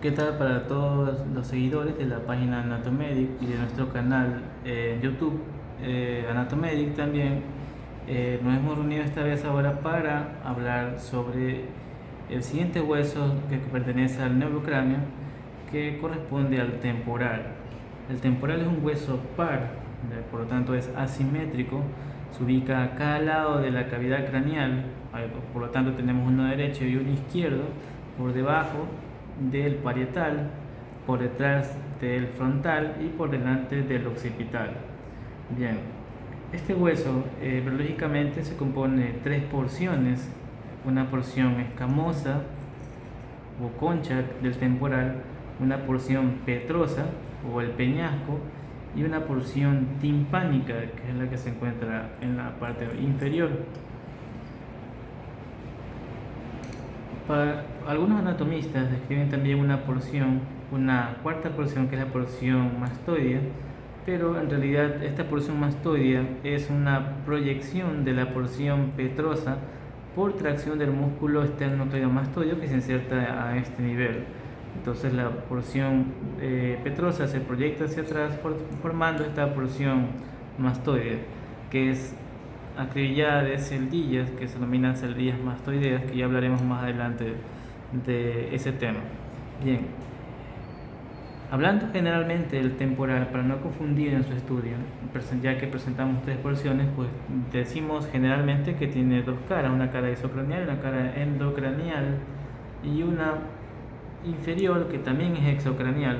¿Qué tal para todos los seguidores de la página Anatomedic y de nuestro canal en YouTube Anatomedic también? Nos hemos reunido esta vez ahora para hablar sobre el siguiente hueso que pertenece al neurocráneo, que corresponde al temporal. El temporal es un hueso par, por lo tanto es asimétrico, se ubica a cada lado de la cavidad craneal, por lo tanto tenemos uno derecho y uno izquierdo, por debajo del parietal, por detrás del frontal y por delante del occipital. Bien, este hueso biológicamente se compone de tres porciones: una porción escamosa o concha del temporal, una porción petrosa o el peñasco y una porción timpánica, que es la que se encuentra en la parte inferior. Para algunos anatomistas describen también una cuarta porción, que es la porción mastoidea, pero en realidad esta porción mastoidea es una proyección de la porción petrosa por tracción del músculo esternocleidomastoideo que se inserta a este nivel. Entonces la porción petrosa se proyecta hacia atrás formando esta porción mastoidea, que es acribillada de celdillas que se denominan celdillas mastoideas, que ya hablaremos más adelante de ese tema. Bien, hablando generalmente del temporal, para no confundir en su estudio, ya que presentamos tres porciones, pues decimos generalmente que tiene dos caras: una cara isocranial, una cara endocranial y una inferior que también es exocranial.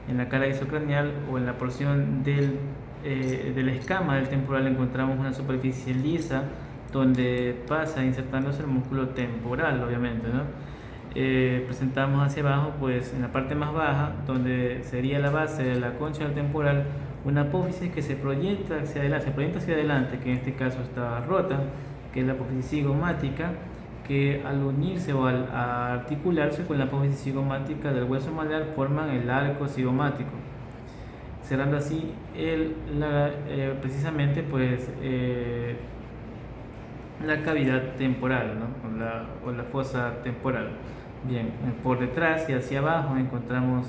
En la cara isocranial o en la porción de la escama del temporal encontramos una superficie lisa donde pasa insertándose el músculo temporal, obviamente, ¿no? Presentamos hacia abajo, pues en la parte más baja, donde sería la base de la concha del temporal, una apófisis que se proyecta hacia adelante, que en este caso está rota, que es la apófisis cigomática, que al unirse o al articularse con la apófisis cigomática del hueso malar forman el arco cigomático, cerrando así precisamente pues la cavidad temporal, ¿no? o la fosa temporal. Bien, por detrás y hacia abajo encontramos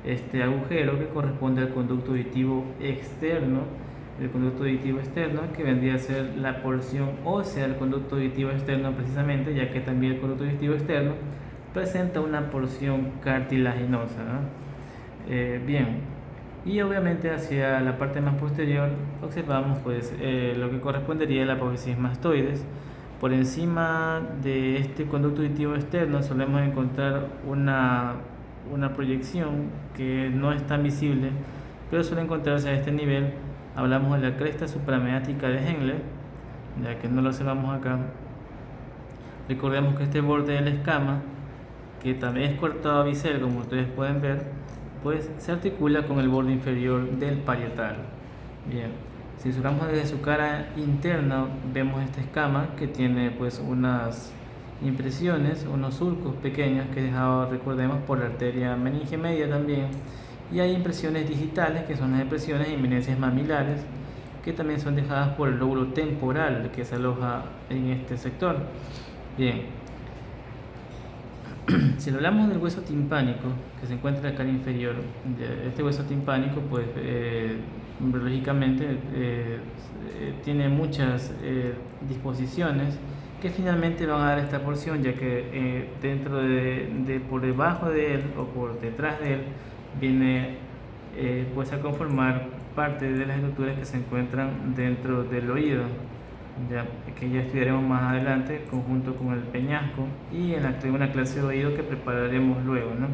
este agujero que corresponde al conducto auditivo externo. El conducto auditivo externo, que vendría a ser la porción ósea del conducto auditivo externo precisamente, ya que también el conducto auditivo externo presenta una porción cartilaginosa, ¿no? Bien, y obviamente hacia la parte más posterior observamos pues lo que correspondería a la apófisis mastoides. Por encima de este conducto auditivo externo solemos encontrar una proyección que no es tan visible, pero suele encontrarse a este nivel. Hablamos de la cresta supramediática de Henle, ya que no lo observamos acá. Recordemos que este borde de la escama, que también es cortado a bisel, como ustedes pueden ver, pues se articula con el borde inferior del parietal. Bien, si observamos desde su cara interna, vemos esta escama que tiene pues unas impresiones, unos surcos pequeños que dejado, recordemos, por la arteria meninge media también. Y hay impresiones digitales, que son las impresiones de eminencias mamilares, que también son dejadas por el lóbulo temporal que se aloja en este sector. Bien, si hablamos del hueso timpánico que se encuentra en la cara inferior, este hueso timpánico pues biológicamente tiene muchas disposiciones que finalmente van a dar esta porción, ya que por debajo de él o por detrás de él viene pues a conformar parte de las estructuras que se encuentran dentro del oído, que ya estudiaremos más adelante conjunto con el peñasco y en una clase de oído que prepararemos luego, ¿no?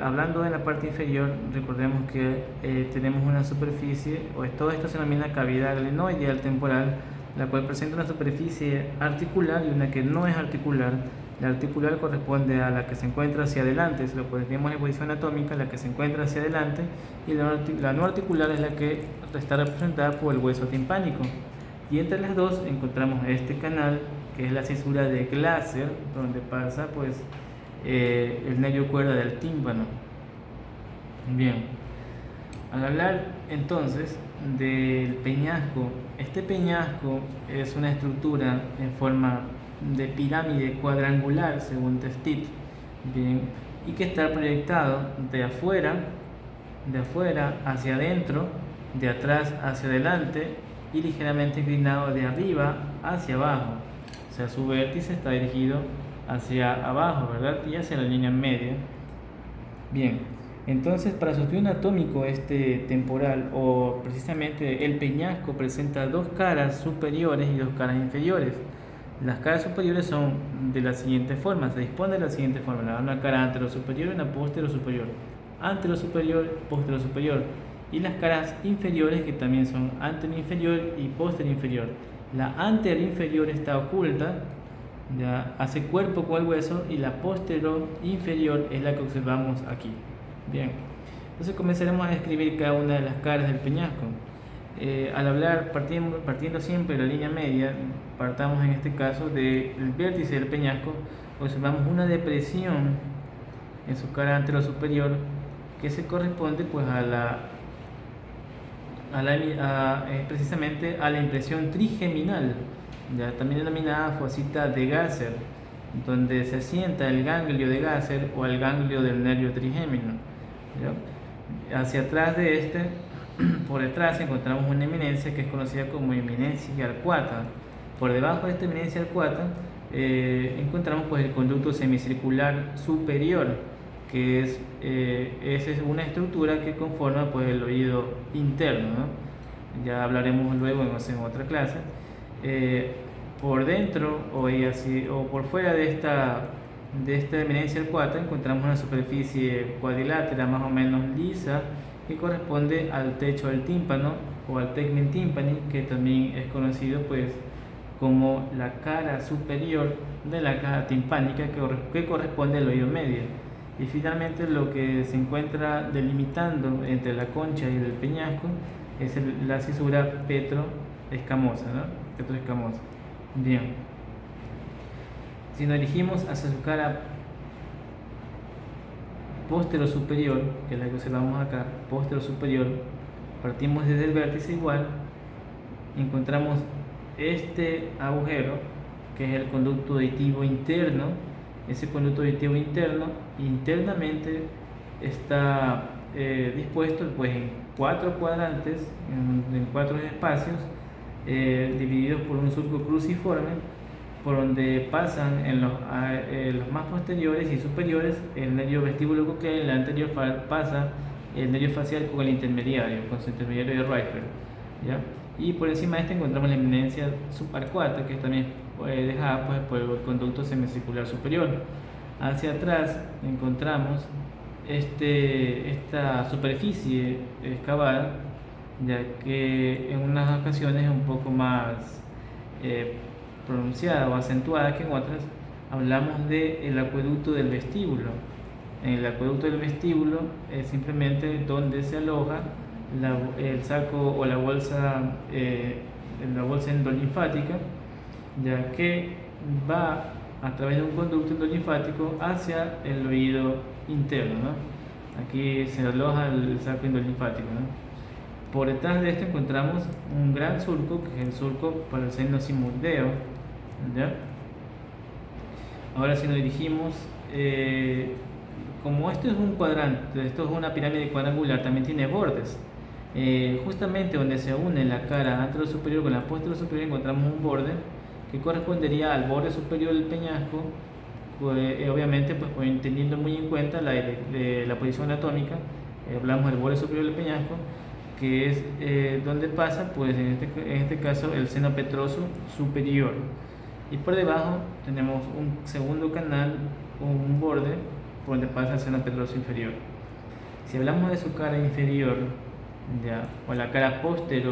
Hablando de la parte inferior, recordemos que tenemos una superficie, todo esto se denomina cavidad glenoidea temporal, la cual presenta una superficie articular y una que no es articular. La articular corresponde a la que se encuentra hacia adelante, si lo ponemos en posición anatómica, la que se encuentra hacia adelante, y la no articular es la que está representada por el hueso timpánico. Y entre las dos encontramos este canal, que es la cisura de Glaser, donde pasa pues el nervio cuerda del tímpano. Bien, al hablar entonces del peñasco, este peñasco es una estructura en forma de pirámide cuadrangular según Testit, bien, y que está proyectado de afuera hacia adentro, de atrás hacia adelante y ligeramente inclinado de arriba hacia abajo. O sea, su vértice está dirigido hacia abajo, ¿verdad? Y hacia la línea media. Bien, entonces para su estudio anatómico temporal, o precisamente el peñasco, presenta dos caras superiores y dos caras inferiores. Las caras superiores son de la siguiente forma, se dispone de la siguiente forma: una cara anterosuperior y una posterosuperior. Anterosuperior, posterosuperior. Y las caras inferiores, que también son anteroinferior y posterior-inferior. La anteroinferior está oculta, ya hace cuerpo con el hueso, y la posterior-inferior es la que observamos aquí. Bien, entonces comenzaremos a describir cada una de las caras del peñasco. Al hablar, partiendo siempre de la línea media, partamos en este caso del vértice del peñasco, observamos una depresión en su cara anterosuperior que se corresponde pues precisamente a la impresión trigeminal, ya también denominada fosita de Gasser, donde se asienta el ganglio de Gasser o el ganglio del nervio trigémino, ¿ya? Hacia atrás de este, por detrás, encontramos una eminencia que es conocida como eminencia arcuata. Por debajo de esta eminencia arcuata encontramos pues el conducto semicircular superior, que esa es una estructura que conforma pues el oído interno, ¿no? Ya hablaremos luego en otra clase. Por dentro o por fuera de esta eminencia arcuata encontramos una superficie cuadrilátera más o menos lisa que corresponde al techo del tímpano o al tegmen tympani, que también es conocido pues como la cara superior de la caja timpánica, que corresponde al oído medio. Y finalmente lo que se encuentra delimitando entre la concha y el peñasco es la cisura petroescamosa, ¿no? Petroescamosa. Bien, si nos dirigimos hacia su cara posterosuperior, que es la que observamos acá, posterosuperior, partimos desde el vértice igual, encontramos este agujero que es el conducto auditivo interno. Ese conducto auditivo interno internamente está dispuesto pues en 4 cuadrantes, en 4 espacios, divididos por un surco cruciforme, por donde pasan en los más posteriores y superiores el nervio vestíbulo coclear, y en el anterior pasa el nervio facial con el intermediario, con su intermediario de Reiffer, ¿ya? Y por encima de este encontramos la eminencia subarcuata, que es también dejada pues por el conducto semicircular superior. Hacia atrás encontramos esta superficie excavada, ya que en unas ocasiones es un poco más pronunciada o acentuada que en otras. Hablamos del acueducto del vestíbulo. En el acueducto del vestíbulo es simplemente donde se aloja el saco o la bolsa endolinfática, ya que va a través de un conducto endolinfático hacia el oído interno, ¿no? Aquí se aloja el saco endolinfático, ¿no? Por detrás de esto encontramos un gran surco, que es el surco para el seno simudeo, ¿ya? Ahora si nos dirigimos, como esto es un cuadrante, esto es una pirámide cuadrangular, también tiene bordes. Justamente donde se une la cara anterosuperior con la posterosuperior encontramos un borde que correspondería al borde superior del peñasco, pues, obviamente pues teniendo muy en cuenta la posición anatómica. Hablamos del borde superior del peñasco, que es donde pasa pues en este caso el seno petroso superior, y por debajo tenemos un segundo canal o un borde por donde pasa el seno petroso inferior. Si hablamos de su cara inferior, ya, o la cara posterior